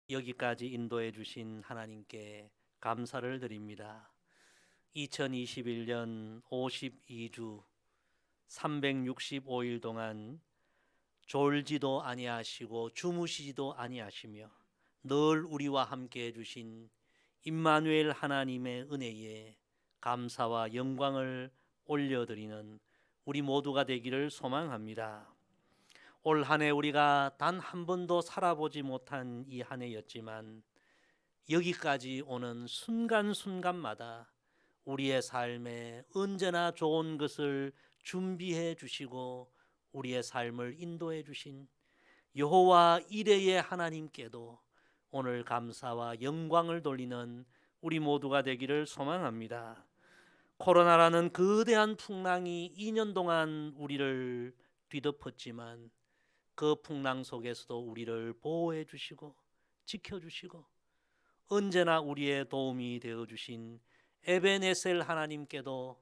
여기까지 인도해 주신 하나님께 감사를 드립니다. 2021년 52주 365일 동안 졸지도 아니하시고 주무시지도 아니하시며 늘 우리와 함께 해주신 임마누엘 하나님의 은혜에 감사와 영광을 올려드리는 우리 모두가 되기를 소망합니다. 올 한 해 우리가 단 한 번도 살아보지 못한 이 한 해였지만 여기까지 오는 순간순간마다 우리의 삶에 언제나 좋은 것을 준비해 주시고 우리의 삶을 인도해 주신 여호와 이레의 하나님께도 오늘 감사와 영광을 돌리는 우리 모두가 되기를 소망합니다. 코로나라는 거대한 풍랑이 2년 동안 우리를 뒤덮었지만 그 풍랑 속에서도 우리를 보호해 주시고 지켜 주시고 언제나 우리의 도움이 되어 주신 에베네셀 하나님께도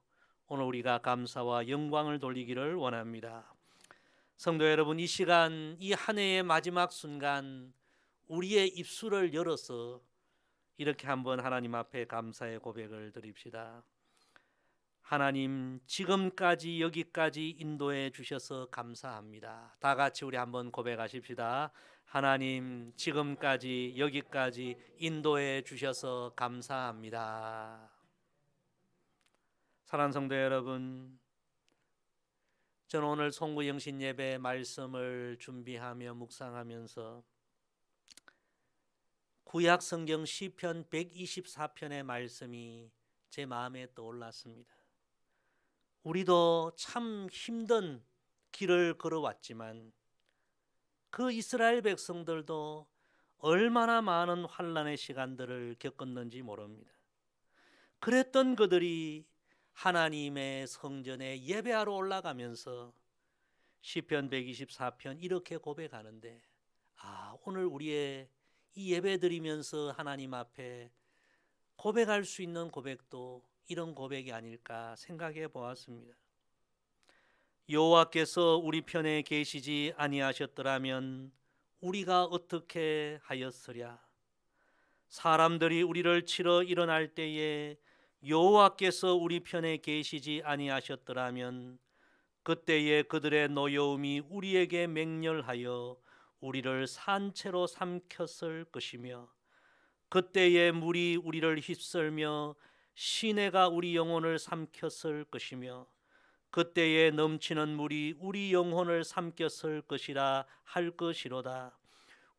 오늘 우리가 감사와 영광을 돌리기를 원합니다. 성도 여러분, 이 시간 이 한 해의 마지막 순간 우리의 입술을 열어서 이렇게 한번 하나님 앞에 감사의 고백을 드립시다. 하나님, 지금까지 여기까지 인도해 주셔서 감사합니다. 다 같이 우리 한번 고백하십시다. 하나님, 지금까지 여기까지 인도해 주셔서 감사합니다. 사랑하는 성도 여러분, 저는 오늘 송구영신 예배 말씀을 준비하며 묵상하면서 구약 성경 시편 124편의 말씀이 제 마음에 떠올랐습니다. 우리도 참 힘든 길을 걸어왔지만 그 이스라엘 백성들도 얼마나 많은 환난의 시간들을 겪었는지 모릅니다. 그랬던 그들이 하나님의 성전에 예배하러 올라가면서 시편 124편 이렇게 고백하는데, 오늘 우리의 이 예배 드리면서 하나님 앞에 고백할 수 있는 고백도 이런 고백이 아닐까 생각해 보았습니다. 여호와께서 우리 편에 계시지 아니하셨더라면 우리가 어떻게 하였으랴. 사람들이 우리를 치러 일어날 때에 여호와께서 우리 편에 계시지 아니하셨더라면 그때에 그들의 노여움이 우리에게 맹렬하여 우리를 산채로 삼켰을 것이며 그때에 물이 우리를 휩쓸며 시내가 우리 영혼을 삼켰을 것이며 그때에 넘치는 물이 우리 영혼을 삼켰을 것이라 할 것이로다.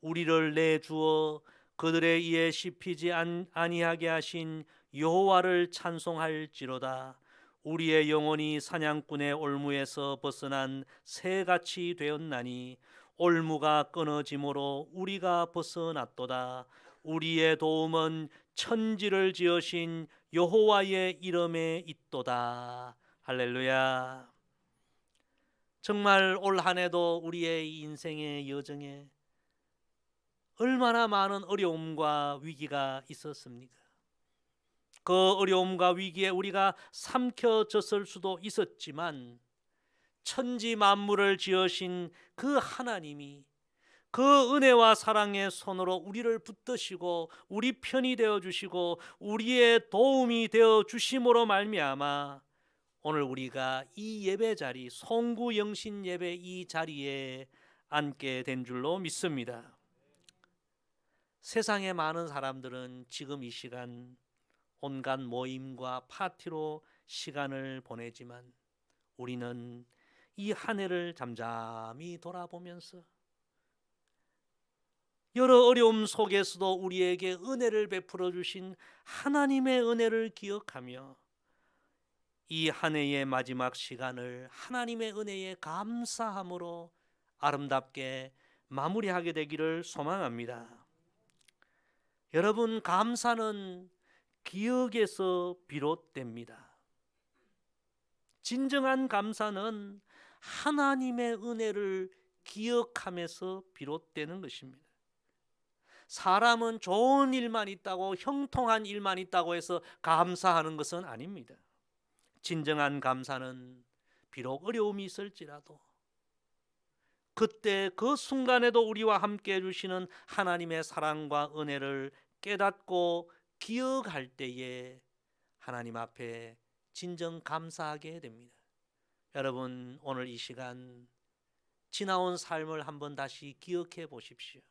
우리를 내주어 그들의 이에 씹히지 아니하게 하신 여호와를 찬송할지로다. 우리의 영혼이 사냥꾼의 올무에서 벗어난 새같이 되었나니 올무가 끊어짐으로 우리가 벗어났도다. 우리의 도움은 천지를 지으신 여호와의 이름에 있도다. 할렐루야. 정말 올 한 해도 우리의 인생의 여정에 얼마나 많은 어려움과 위기가 있었습니까? 그 어려움과 위기에 우리가 삼켜졌을 수도 있었지만 천지 만물을 지으신 그 하나님이 그 은혜와 사랑의 손으로 우리를 붙드시고 우리 편이 되어 주시고 우리의 도움이 되어 주심으로 말미암아 오늘 우리가 이 예배 자리, 송구영신 예배 이 자리에 앉게 된 줄로 믿습니다. 세상의 많은 사람들은 지금 이 시간 온갖 모임과 파티로 시간을 보내지만 우리는 이 한 해를 잠잠히 돌아보면서 여러 어려움 속에서도 우리에게 은혜를 베풀어 주신 하나님의 은혜를 기억하며 이 한 해의 마지막 시간을 하나님의 은혜에 감사함으로 아름답게 마무리하게 되기를 소망합니다. 여러분, 감사는 기억에서 비롯됩니다. 진정한 감사는 하나님의 은혜를 기억하면서 비롯되는 것입니다. 사람은 좋은 일만 있다고, 형통한 일만 있다고 해서 감사하는 것은 아닙니다. 진정한 감사는 비록 어려움이 있을지라도 그때 그 순간에도 우리와 함께 해주시는 하나님의 사랑과 은혜를 깨닫고 기억할 때에 하나님 앞에 진정 감사하게 됩니다. 여러분, 오늘 이 시간 지나온 삶을 한번 다시 기억해 보십시오.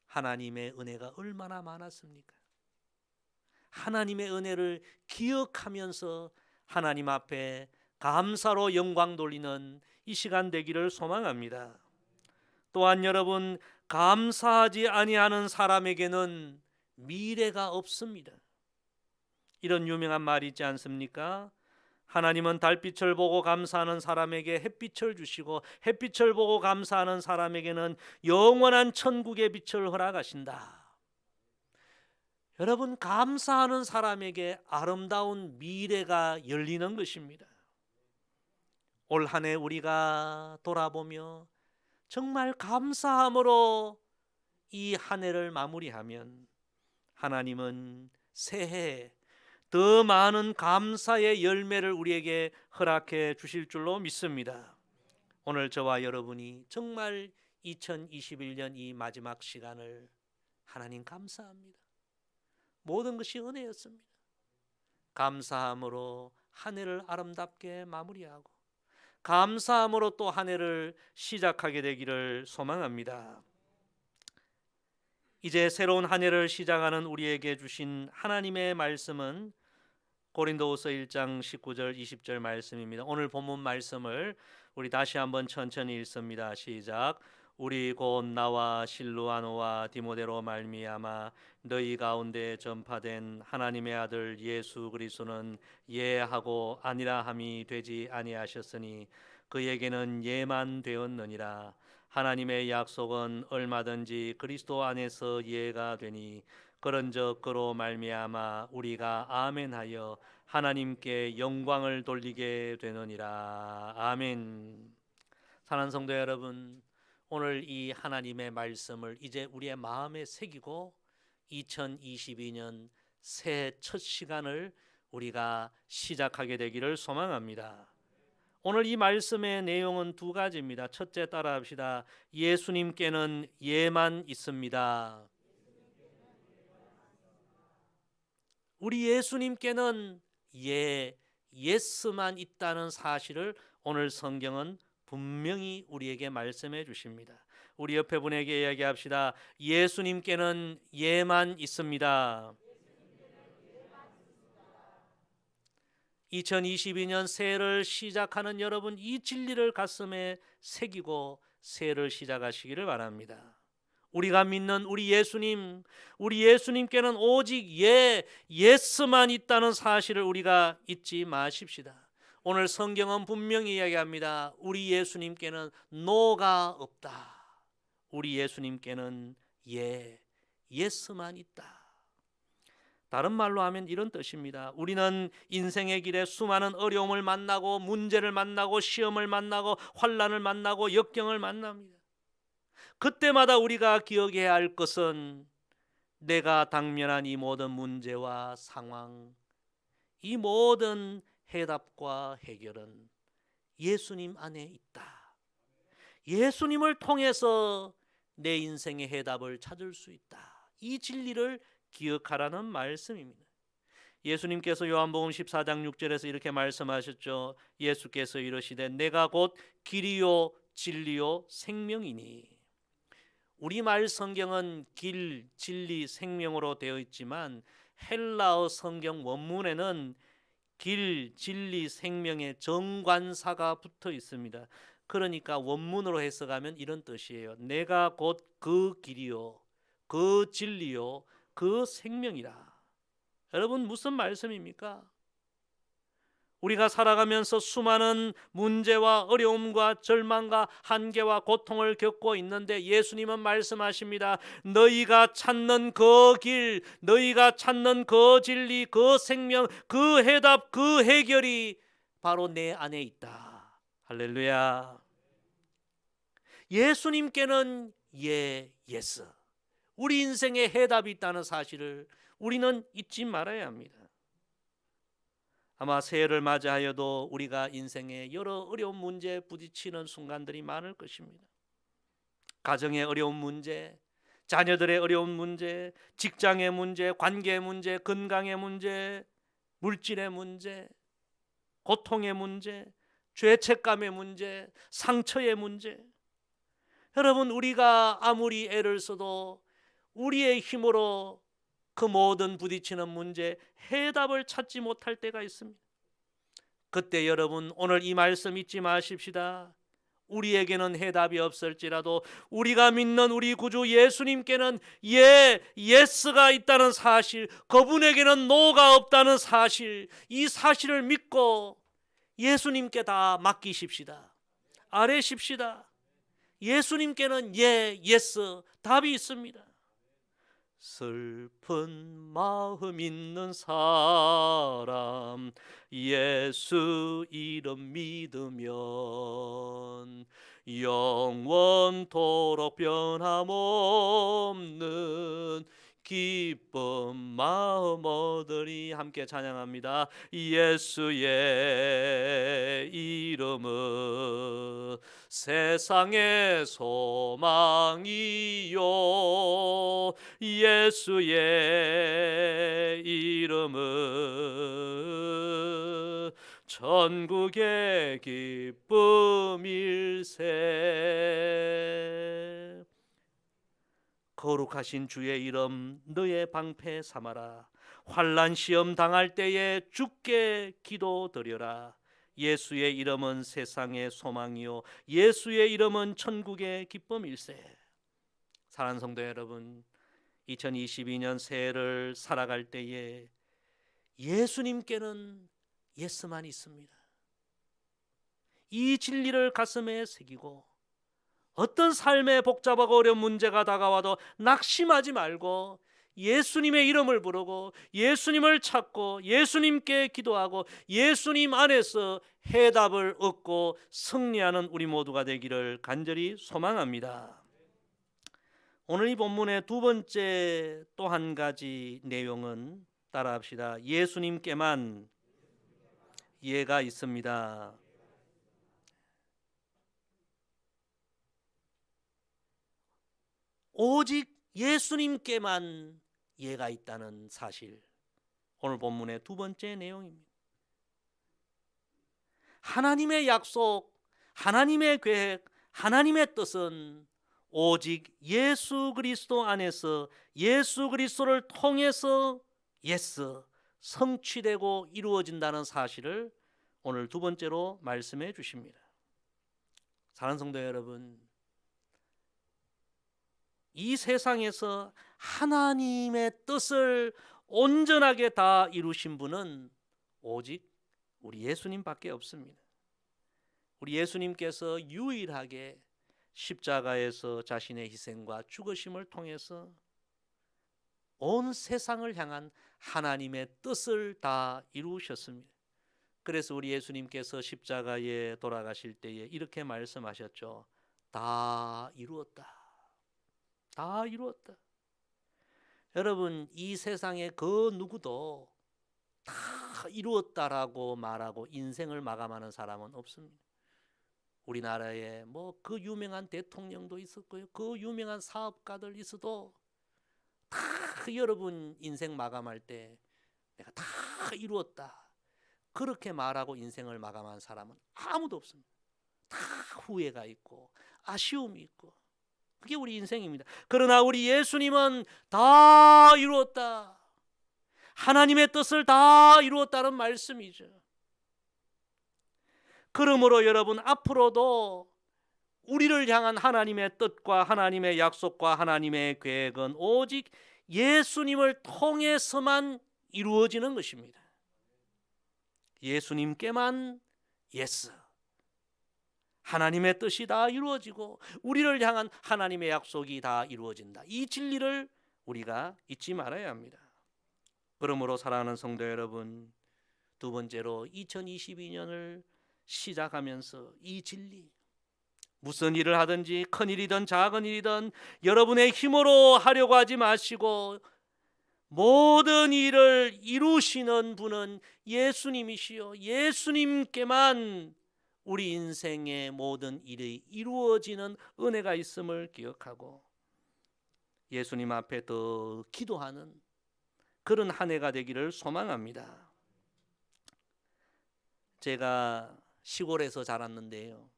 하나님의 은혜가 얼마나 많았습니까? 하나님의 은혜를 기억하면서 하나님 앞에 감사로 영광 돌리는 이 시간 되기를 소망합니다. 또한 여러분, 감사하지 아니하는 사람에게는 미래가 없습니다. 이런 유명한 말이 있지 않습니까? 하나님은 달빛을 보고 감사하는 사람에게 햇빛을 주시고 햇빛을 보고 감사하는 사람에게는 영원한 천국의 빛을 허락하신다. 여러분, 감사하는 사람에게 아름다운 미래가 열리는 것입니다. 올 한 해 우리가 돌아보며 정말 감사함으로 이 한 해를 마무리하면 하나님은 새해 더 많은 감사의 열매를 우리에게 허락해 주실 줄로 믿습니다. 오늘 저와 여러분이 정말 2021년 이 마지막 시간을 하나님 감사합니다. 모든 것이 은혜였습니다. 감사함으로 한 해를 아름답게 마무리하고 감사함으로 또 한 해를 시작하게 되기를 소망합니다. 이제 새로운 한 해를 시작하는 우리에게 주신 하나님의 말씀은 고린도후서 1장 19절 20절 말씀입니다. 오늘 본문 말씀을 우리 다시 한번 천천히 읽습니다. 시작. 우리 곧 나와 실루아노와 디모데로 말미암아 너희 가운데 전파된 하나님의 아들 예수 그리스도는 예하고 아니라 함이 되지 아니하셨으니 그에게는 예만 되었느니라. 하나님의 약속은 얼마든지 그리스도 안에서 예가 되니 그런즉 그로 말미암아 우리가 아멘하여 하나님께 영광을 돌리게 되느니라. 아멘. 사랑하는 성도 여러분, 오늘 이 하나님의 말씀을 이제 우리의 마음에 새기고 2022년 새해 첫 시간을 우리가 시작하게 되기를 소망합니다. 오늘 이 말씀의 내용은 두 가지입니다. 첫째, 따라합시다. 예수님께는 예만 있습니다. 우리 예수님께는 예스만 있다는 사실을 오늘 성경은 분명히 우리에게 말씀해 주십니다. 우리 옆에 분에게 이야기합시다. 예수님께는 예만 있습니다. 2022년 새해를 시작하는 여러분, 이 진리를 가슴에 새기고 새해를 시작하시기를 바랍니다. 우리가 믿는 우리 예수님께는 오직 예스만 있다는 사실을 우리가 잊지 마십시다. 오늘 성경은 분명히 이야기합니다. 우리 예수님께는 노가 없다. 우리 예수님께는 예스만 있다. 다른 말로 하면 이런 뜻입니다. 우리는 인생의 길에 수많은 어려움을 만나고 문제를 만나고 시험을 만나고 환난을 만나고 역경을 만납니다. 그때마다 우리가 기억해야 할 것은 내가 당면한 이 모든 문제와 상황, 이 모든 해답과 해결은 예수님 안에 있다. 예수님을 통해서 내 인생의 해답을 찾을 수 있다. 이 진리를 기억하라는 말씀입니다. 예수님께서 요한복음 14장 6절에서 이렇게 말씀하셨죠. 예수께서 이르시되 내가 곧 길이요 진리요 생명이니. 우리말 성경은 길, 진리, 생명으로 되어 있지만 헬라어 성경 원문에는 길, 진리, 생명의 정관사가 붙어 있습니다. 그러니까 원문으로 해석하면 이런 뜻이에요. 내가 곧 그 길이요, 그 진리요, 그 생명이라. 여러분, 무슨 말씀입니까? 우리가 살아가면서 수많은 문제와 어려움과 절망과 한계와 고통을 겪고 있는데 예수님은 말씀하십니다. 너희가 찾는 그 길, 너희가 찾는 그 진리, 그 생명, 그 해답, 그 해결이 바로 내 안에 있다. 할렐루야. 예수님께는 예스. 우리 인생에 해답이 있다는 사실을 우리는 잊지 말아야 합니다. 아마 새해를 맞이하여도 우리가 인생에 여러 어려운 문제에 부딪히는 순간들이 많을 것입니다. 가정의 어려운 문제, 자녀들의 어려운 문제, 직장의 문제, 관계의 문제, 건강의 문제, 물질의 문제, 고통의 문제, 죄책감의 문제, 상처의 문제. 여러분, 우리가 아무리 애를 써도 우리의 힘으로 그 모든 부딪히는 문제에 해답을 찾지 못할 때가 있습니다. 그때 여러분, 오늘 이 말씀 잊지 마십시다. 우리에게는 해답이 없을지라도 우리가 믿는 우리 구주 예수님께는 예스가 있다는 사실, 그분에게는 노가 없다는 사실, 이 사실을 믿고 예수님께 다 맡기십시다. 아뢰십시다. 예수님께는 예스, 답이 있습니다. 슬픈 마음 있는 사람 예수 이름 믿으면 영원토록 변함없는 기쁨 마음 얻으리. 함께 찬양합니다. 예수의 이름은 세상의 소망이요 예수의 이름은 천국의 기쁨일세. 거룩하신 주의 이름 너의 방패 삼아라. 환난 시험 당할 때에 주께 기도드려라. 예수의 이름은 세상의 소망이요 예수의 이름은 천국의 기쁨일세. 사랑하는 성도 여러분, 2022년 새해를 살아갈 때에 예수님께는 예스만 있습니다. 이 진리를 가슴에 새기고 어떤 삶의 복잡하고 어려운 문제가 다가와도 낙심하지 말고 예수님의 이름을 부르고 예수님을 찾고 예수님께 기도하고 예수님 안에서 해답을 얻고 승리하는 우리 모두가 되기를 간절히 소망합니다. 오늘 이 본문의 두 번째 또 한 가지 내용은 따라합시다. 예수님께만 예가 있습니다. 오직 예수님께만 예가 있다는 사실, 오늘 본문의 두 번째 내용입니다. 하나님의 약속, 하나님의 계획, 하나님의 뜻은 오직 예수 그리스도 안에서 예수 그리스도를 통해서 성취되고 이루어진다는 사실을 오늘 두 번째로 말씀해 주십니다. 사랑하는 성도 여러분, 이 세상에서 하나님의 뜻을 온전하게 다 이루신 분은 오직 우리 예수님밖에 없습니다. 우리 예수님께서 유일하게 십자가에서 자신의 희생과 죽으심을 통해서 온 세상을 향한 하나님의 뜻을 다 이루셨습니다. 그래서 우리 예수님께서 십자가에 돌아가실 때에 이렇게 말씀하셨죠. 다 이루었다. 다 이루었다. 여러분, 이 세상에 그 누구도 다 이루었다라고 말하고 인생을 마감하는 사람은 없습니다. 우리나라에 그 유명한 대통령도 있었고요, 그 유명한 사업가들 있어도 다 여러분 인생 마감할 때 내가 다 이루었다 그렇게 말하고 인생을 마감한 사람은 아무도 없습니다. 다 후회가 있고 아쉬움이 있고, 그게 우리 인생입니다. 그러나 우리 예수님은 다 이루었다, 하나님의 뜻을 다 이루었다는 말씀이죠. 그러므로 여러분, 앞으로도 우리를 향한 하나님의 뜻과 하나님의 약속과 하나님의 계획은 오직 예수님을 통해서만 이루어지는 것입니다. 예수님께만 예스, 하나님의 뜻이 다 이루어지고 우리를 향한 하나님의 약속이 다 이루어진다. 이 진리를 우리가 잊지 말아야 합니다. 그러므로 사랑하는 성도 여러분, 두 번째로 2022년을 시작하면서 이 진리, 무슨 일을 하든지 큰 일이든 작은 일이든 여러분의 힘으로 하려고 하지 마시고 모든 일을 이루시는 분은 예수님이시요 예수님께만 우리 인생의 모든 일이 이루어지는 은혜가 있음을 기억하고 예수님 앞에 더 기도하는 그런 한 해가 되기를 소망합니다. 제가 시골에서 자랐는데요,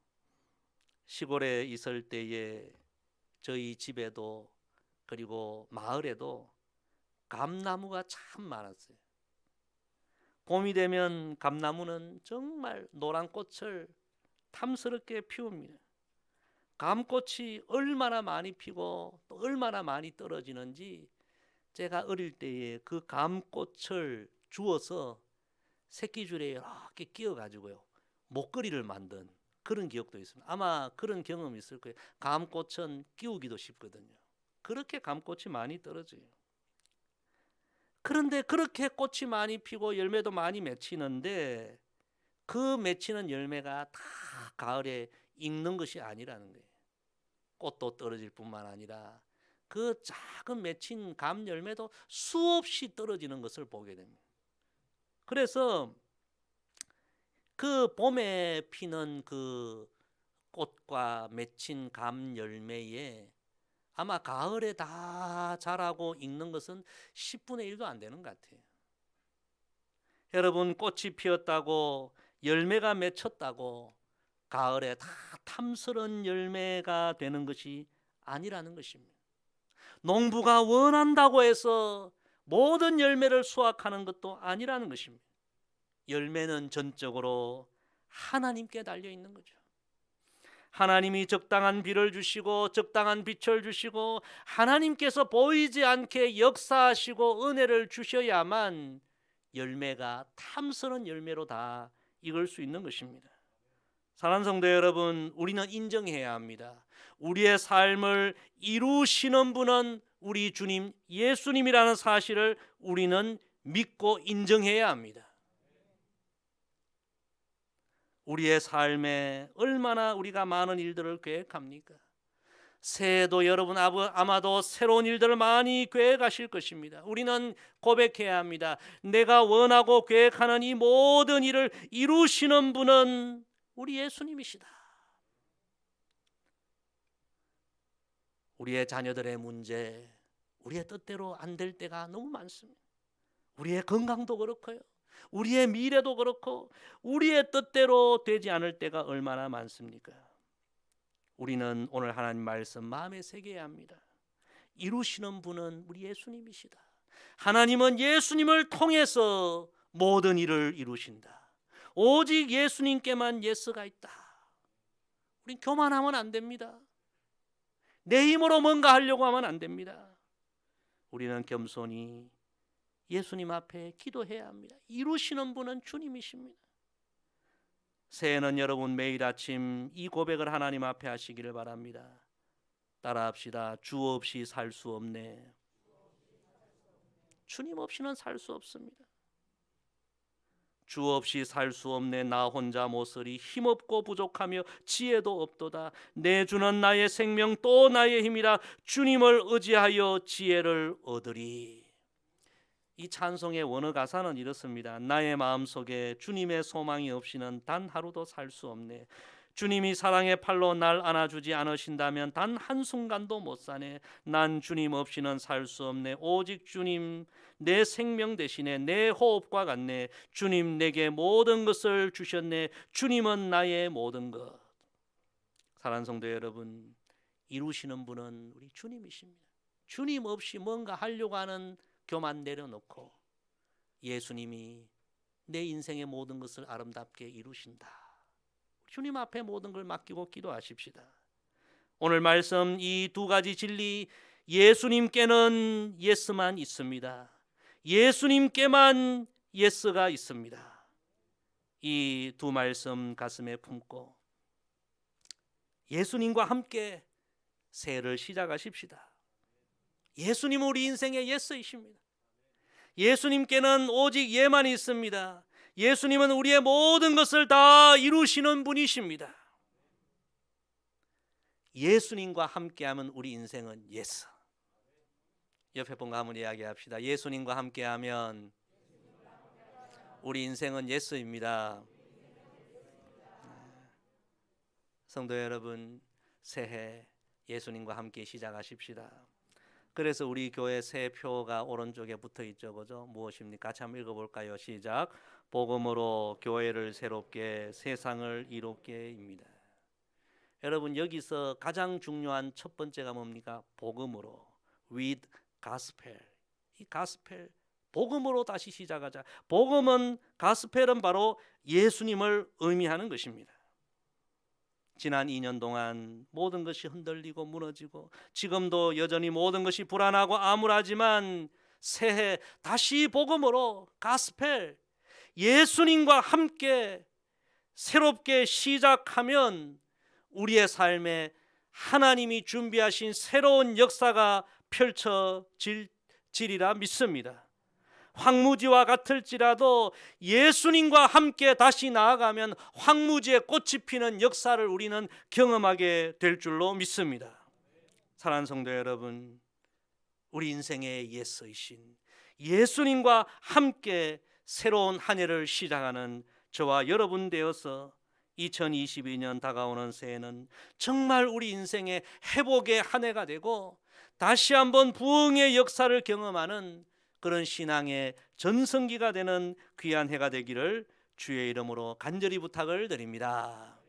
시골에 있을 때에 저희 집에도 그리고 마을에도 감나무가 참 많았어요. 봄이 되면 감나무는 정말 노란 꽃을 탐스럽게 피웁니다. 감꽃이 얼마나 많이 피고 또 얼마나 많이 떨어지는지 제가 어릴 때에 그 감꽃을 주워서 새끼줄에 이렇게 끼워가지고요 목걸이를 만든 그런 기억도 있습니다. 아마 그런 경험이 있을 거예요. 감꽃은 끼우기도 쉽거든요. 그렇게 감꽃이 많이 떨어져요. 그런데 그렇게 꽃이 많이 피고 열매도 많이 맺히는데 그 맺히는 열매가 다 가을에 익는 것이 아니라는 거예요. 꽃도 떨어질 뿐만 아니라 그 작은 맺힌 감 열매도 수없이 떨어지는 것을 보게 됩니다. 그래서 그 봄에 피는 그 꽃과 맺힌 감 열매에 아마 가을에 다 자라고 익는 것은 10분의 1도 안 되는 것 같아요. 여러분, 꽃이 피었다고 열매가 맺혔다고 가을에 다 탐스러운 열매가 되는 것이 아니라는 것입니다. 농부가 원한다고 해서 모든 열매를 수확하는 것도 아니라는 것입니다. 열매는 전적으로 하나님께 달려 있는 거죠. 하나님이 적당한 비를 주시고 적당한 빛을 주시고 하나님께서 보이지 않게 역사하시고 은혜를 주셔야만 열매가 탐스러운 열매로 다 익을 수 있는 것입니다. 사랑하는 성도 여러분, 우리는 인정해야 합니다. 우리의 삶을 이루시는 분은 우리 주님 예수님이라는 사실을 우리는 믿고 인정해야 합니다. 우리의 삶에 얼마나 우리가 많은 일들을 계획합니까? 새해도 여러분 아마도 새로운 일들을 많이 계획하실 것입니다. 우리는 고백해야 합니다. 내가 원하고 계획하는 이 모든 일을 이루시는 분은 우리 예수님이시다. 우리의 자녀들의 문제, 우리의 뜻대로 안 될 때가 너무 많습니다. 우리의 건강도 그렇고요, 우리의 미래도 그렇고 우리의 뜻대로 되지 않을 때가 얼마나 많습니까? 우리는 오늘 하나님 말씀 마음에 새겨야 합니다. 이루시는 분은 우리 예수님이시다. 하나님은 예수님을 통해서 모든 일을 이루신다. 오직 예수님께만 예스가 있다. 우린 교만하면 안 됩니다. 내 힘으로 뭔가 하려고 하면 안 됩니다. 우리는 겸손히 예수님 앞에 기도해야 합니다. 이루시는 분은 주님이십니다. 새해는 여러분 매일 아침 이 고백을 하나님 앞에 하시기를 바랍니다. 따라합시다. 주 없이 살 수 없네. 주님 없이는 살 수 없습니다. 주 없이 살 수 없네. 나 혼자 못쓰리. 힘없고 부족하며 지혜도 없도다. 내 주는 나의 생명 또 나의 힘이라. 주님을 의지하여 지혜를 얻으리. 이 찬송의 원어 가사는 이렇습니다. 나의 마음속에 주님의 소망이 없이는 단 하루도 살 수 없네. 주님이 사랑의 팔로 날 안아주지 않으신다면 단 한순간도 못 사네. 난 주님 없이는 살 수 없네. 오직 주님 내 생명 대신에 내 호흡과 같네. 주님 내게 모든 것을 주셨네. 주님은 나의 모든 것. 사랑하는 성도 여러분, 이루시는 분은 우리 주님이십니다. 주님 없이 뭔가 하려고 하는 교만 내려놓고 예수님이 내 인생의 모든 것을 아름답게 이루신다. 주님 앞에 모든 걸 맡기고 기도하십시다. 오늘 말씀 이 두 가지 진리, 예수님께는 예스만 있습니다. 예수님께만 예스가 있습니다. 이 두 말씀 가슴에 품고 예수님과 함께 새해를 시작하십시다. 예수님은 우리 인생의 예스이십니다. 예수님께는 오직 예만 있습니다. 예수님은 우리의 모든 것을 다 이루시는 분이십니다. 예수님과 함께하면 우리 인생은 예스. 옆에 분과 한번 이야기합시다. 예수님과 함께하면 우리 인생은 예스입니다. 성도 여러분, 새해 예수님과 함께 시작하십시다. 그래서 우리 교회 새표가 오른쪽에 붙어 있죠, 그죠? 무엇입니까? 같이 한번 읽어볼까요? 시작. 복음으로 교회를 새롭게, 세상을 이롭게입니다. 여러분, 여기서 가장 중요한 첫 번째가 뭡니까? 복음으로, with gospel. 이 gospel, 복음으로 다시 시작하자. 복음은, gospel은 바로 예수님을 의미하는 것입니다. 지난 2년 동안 모든 것이 흔들리고 무너지고 지금도 여전히 모든 것이 불안하고 암울하지만 새해 다시 복음으로, 가스펠, 예수님과 함께 새롭게 시작하면 우리의 삶에 하나님이 준비하신 새로운 역사가 펼쳐지리라 믿습니다. 황무지와 같을지라도 예수님과 함께 다시 나아가면 황무지에 꽃이 피는 역사를 우리는 경험하게 될 줄로 믿습니다. 사랑하는 성도 여러분, 우리 인생의 예수이신 예수님과 함께 새로운 한 해를 시작하는 저와 여러분 되어서 2022년 다가오는 새해는 정말 우리 인생의 회복의 한 해가 되고 다시 한번 부흥의 역사를 경험하는 그런 신앙의 전성기가 되는 귀한 해가 되기를 주의 이름으로 간절히 부탁을 드립니다.